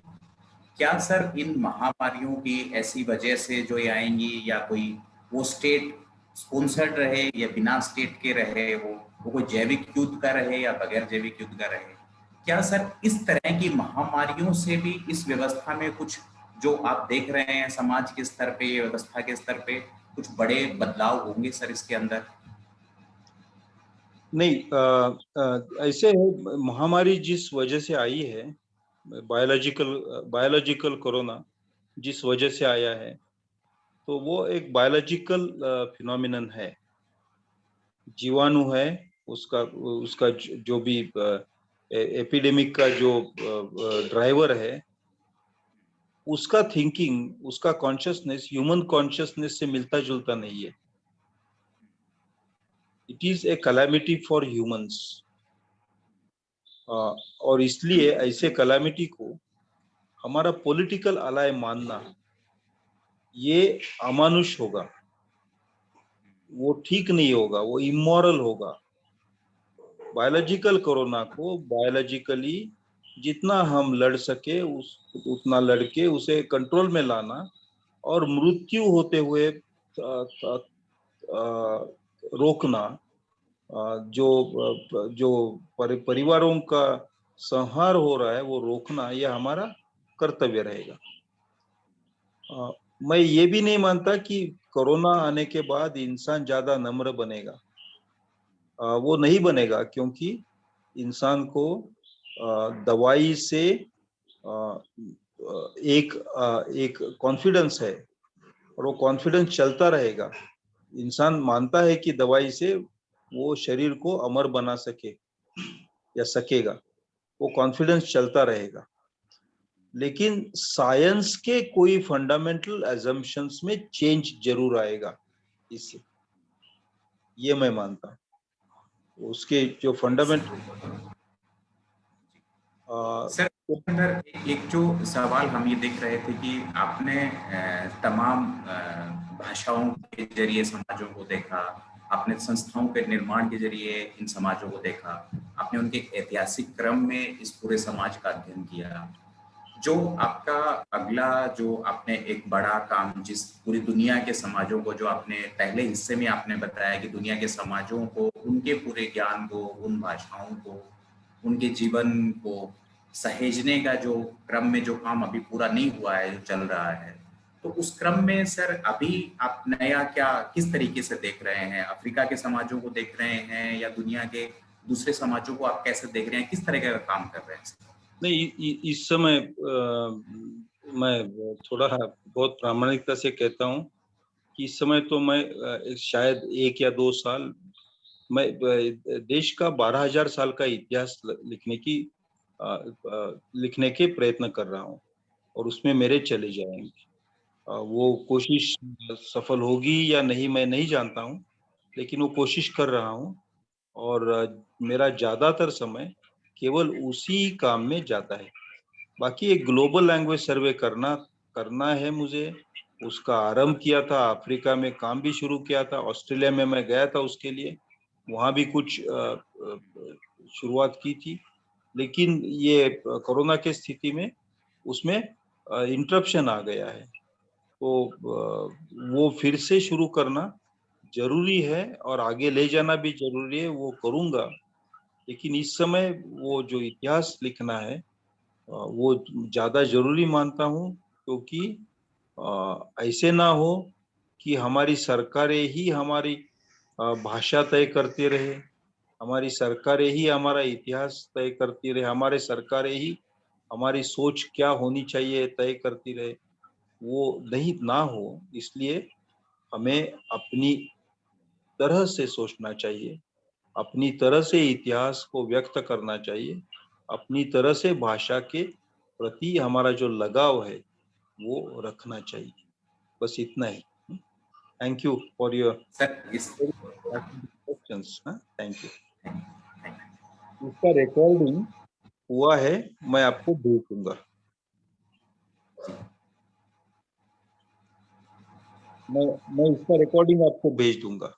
Speaker 2: क्या सर इन महामारियों की ऐसी वजह से जो ये आएंगी, या कोई वो स्टेट स्पॉन्सर्ड रहे या बिना स्टेट के रहे, वो कोई जैविक युद्ध का रहे या बगैर जैविक युद्ध का रहे, क्या सर इस तरह की महामारियों से भी इस व्यवस्था में कुछ जो आप देख रहे हैं समाज के स्तर पे, व्यवस्था के स्तर पे, कुछ बड़े बदलाव होंगे सर इसके अंदर?
Speaker 1: नहीं, ऐसे है, महामारी जिस वजह से आई है, बायोलॉजिकल बायोलॉजिकल कोरोना जिस वजह से आया है, तो वो एक बायोलॉजिकल फिनोमिनन है। जीवाणु है, उसका उसका जो भी एपिडेमिक का जो ड्राइवर है, उसका थिंकिंग, उसका कॉन्शियसनेस ह्यूमन कॉन्शियसनेस से मिलता जुलता नहीं है। It is a calamity for humans. और इसलिए ऐसे कैलामिटी को हमारा पॉलिटिकल अलाय मानना ये अमानुष होगा, वो ठीक नहीं होगा, वो इमोरल होगा। बायोलॉजिकल कोरोना को बायोलॉजिकली जितना हम लड़ सके उतना लड़के उसे कंट्रोल में लाना और मृत्यु होते हुए रोकना, जो परिवारों का संहार हो रहा है वो रोकना, यह हमारा कर्तव्य रहेगा। मैं ये भी नहीं मानता कि कोरोना आने के बाद इंसान ज्यादा नम्र बनेगा। वो नहीं बनेगा, क्योंकि इंसान को दवाई से एक कॉन्फिडेंस है और वो कॉन्फिडेंस चलता रहेगा। इंसान मानता है कि दवाई से वो शरीर को अमर बना सके या सकेगा, वो कॉन्फिडेंस चलता रहेगा। लेकिन साइंस के कोई फंडामेंटल अजम्पशंस में चेंज जरूर आएगा इससे, ये मैं मानता हूँ। उसके जो फंडामेंटल
Speaker 2: सर अंदर एक जो सवाल हम ये देख रहे थे कि आपने तमाम भाषाओं के जरिए समाजों को देखा, आपने संस्थाओं के निर्माण के जरिए इन समाजों को देखा, आपने उनके ऐतिहासिक क्रम में इस पूरे समाज का अध्ययन किया। जो आपका अगला जो आपने एक बड़ा काम, जिस पूरी दुनिया के समाजों को, जो आपने पहले हिस्से में आपने बताया कि दुनिया के समाजों को, उनके पूरे ज्ञान को, उन भाषाओं को, उनके जीवन को सहेजने का जो क्रम में जो काम अभी पूरा नहीं हुआ है, जो चल रहा है, तो उस क्रम में सर अभी आप नया क्या किस तरीके से देख रहे हैं? अफ्रीका के समाजों को देख रहे हैं या दुनिया के दूसरे समाजों को आप कैसे देख रहे हैं? किस तरह का काम कर रहे हैं?
Speaker 1: नहीं, इस समय मैं थोड़ा बहुत प्रामाणिकता से कहता हूँ कि इस समय तो मैं शायद 1 या 2 साल मैं देश का 12,000 साल का इतिहास लिखने के प्रयत्न कर रहा हूँ और उसमें मेरे चले जाएंगे। वो कोशिश सफल होगी या नहीं मैं नहीं जानता हूँ, लेकिन वो कोशिश कर रहा हूँ और मेरा ज्यादातर समय केवल उसी काम में जाता है। बाकी एक ग्लोबल लैंग्वेज सर्वे करना है मुझे। उसका आरंभ किया था, अफ्रीका में काम भी शुरू किया था, ऑस्ट्रेलिया में मैं गया था उसके लिए, वहां भी कुछ शुरुआत की थी। लेकिन ये कोरोना के स्थिति में उसमें इंटरप्शन आ गया है, तो वो फिर से शुरू करना जरूरी है और आगे ले जाना भी जरूरी है, वो करूंगा। लेकिन इस समय वो जो इतिहास लिखना है वो ज्यादा जरूरी मानता हूँ, क्योंकि ऐसे ना हो कि हमारी सरकारें ही हमारी भाषा तय करती रहे, हमारी सरकारें ही हमारा इतिहास तय करती रहे, हमारे सरकारें ही हमारी सोच क्या होनी चाहिए तय करती रहे। वो नहीं ना हो, इसलिए हमें अपनी तरह से सोचना चाहिए, अपनी तरह से इतिहास को व्यक्त करना चाहिए, अपनी तरह से भाषा के प्रति हमारा जो लगाव है वो रखना चाहिए। बस इतना ही। Thank you for your
Speaker 2: sir इस
Speaker 1: क्वेश्चंस। Thank you. इसका रिकॉर्डिंग हुआ है, मैं आपको भेज दूंगा। मैं इसका रिकॉर्डिंग आपको भेज दूंगा।